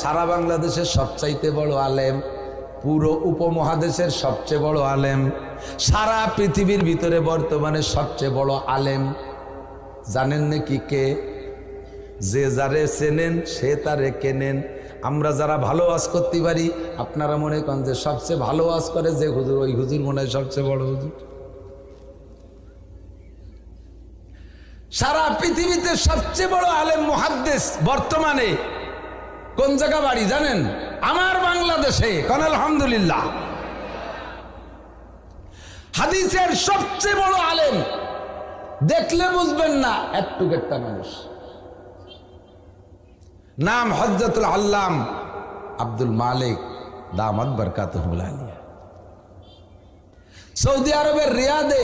সারা বাংলাদেশের সবচাইতে বড় আলেম, পুরো উপমহাদেশের সবচেয়ে বড় আলেম, সারা পৃথিবীর ভিতরে বর্তমানে সবচেয়ে বড় আলেম জানেন নাকি কে? যে যারে চেনেন সে তারে কেনেন। আমরা যারা ভালো ওয়াজ করতে পারি, আপনারা মনে করেন যে সবচেয়ে ভালো ওয়াজ করে যে হুজুর, ওই হুজুর মনে হয় সবচেয়ে বড় হুজুর। সারা পৃথিবীতে সবচেয়ে বড় আলেম মুহাদ্দিস বর্তমানে কোন জায়গা বাড়ি জানেন? আমার বাংলাদেশে। কোন আলহামদুলিল্লাহ। হাদিসের সবচেয়ে বড় আলেম, দেখলে বুঝবেন না একটু একটা মানুষ, নাম হযরতুল আল্লাম আব্দুল মালিক দামাত বরকাতুহুল আলিয়া। সৌদি আরবের রিয়াদে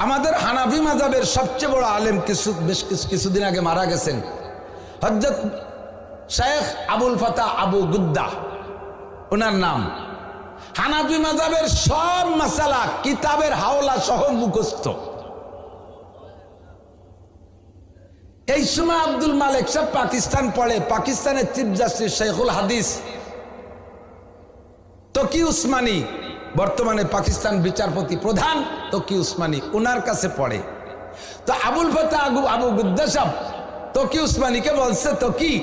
আমাদের হানাফি মাযহাবের সবচেয়ে বড় আলেম কিছুদিন আগে মারা গেছেন, হযরত শেখ আবুল ফাতা আবু গুদ্দা ওনার নাম। হানাফি মাযহাবের সব মাসালা কিতাবের হাওলা সহ মুখস্থ। এই সময় আব্দুল মালিক সব পাকিস্তান পড়ে। পাকিস্তানের চিফ জাস্টিস শেখুল হাদিস তকি উসমানী, বর্তমানে পাকিস্তান বিচারপতি প্রধান তকি উসমানী, ওনার কাছে পড়ে। তো আবুল ফাতা আবু গুদ্দা সাহেব তকি উসমানীকে বলছে, তকি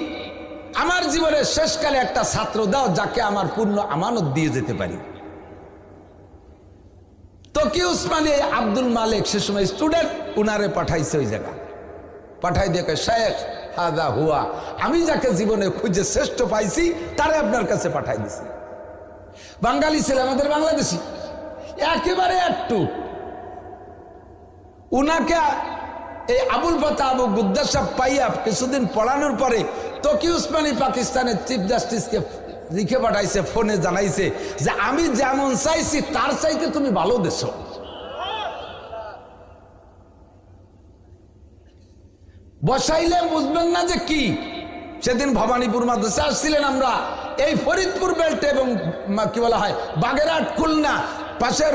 আমার জীবনের শেষকালে একটা ছাত্র দাও যাকে আমার পূর্ণ আমানত দিয়ে যেতে পারি। তকি উসমানী আব্দুল মালিক সে সময় স্টুডেন্ট, উনারে পাঠাইছে ওই জায়গা। পাঠাই দেখে, শেখ হাদা হুয়া, আমি যাকে জীবনে খুঁজে শ্রেষ্ঠ পাইছি তারে আপনার কাছে পাঠাই দিছি। বাঙালি ছেলে, আমাদের বাংলাদেশি একেবারে একটু। উনাকে এই আবুল ফাতা আবু গুদ্দা সাহেব পাইয়া কিছুদিন পড়ানোর পরে তকি উসমানী পাকিস্তানের চিফ জাস্টিসকে লিখে পাঠাইছে, ফোনে জানাইছে যে আমি যেমন চাইছি তার চাইতে তুমি ভালো দেছো। বসাইলে বুঝবেন না যে কি। সেদিন ভবানীপুর মাদ্রাসা আসছিলেন আমরা, এই ফরিদপুর বেল্টে এবং কি বলা হয় বাগেরহাট, খুলনা, পাশের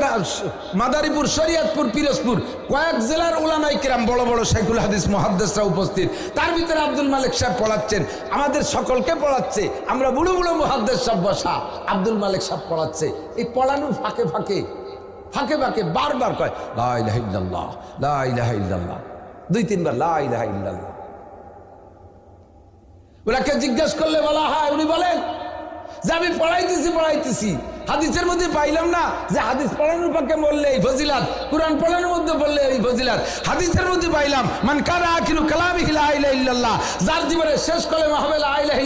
মাদারীপুর, শরীয়তপুর, পিরোজপুর, কয়েক জেলার উলামায়ে কিরাম বড় বড় শাইখুল হাদিস মুহাদ্দিসরা উপস্থিত। তার ভিতরে আব্দুল মালিক সাহেব পড়াচ্ছেন, আমাদের সকলকে পড়াচ্ছে। আমরা বুড়ো বুড়ো মুহাদ্দিস সব বসা, আব্দুল মালিক সাহেব পড়াচ্ছে। এই পড়ানোর ফাঁকে ফাঁকে ফাঁকে ফাঁকে বারবার কয় লা ইলাহা ইল্লাল্লাহ, লা ইলাহা ইল্লাল্লাহ, 2-3 বার লা ইলাহা ইল্লাল্লাহ। ওনাকে জিজ্ঞেস করলে বলা হয়, উনি বলেন যে আমি পড়াইতেছি হাদিসের মধ্যে পাইলাম না যে হাদিস পড়ানোর পক্ষে বললে এই ফজিলাত, কুরআন পড়ানোর মধ্যে বললে এই ফজিলাত। হাদিসের মধ্যে পাইলাম মান কানা আখিরু কালামিহি লা ইলাহা ইল্লাল্লাহ, যার জীবনের শেষ কলেমা হবে লা ইলাহা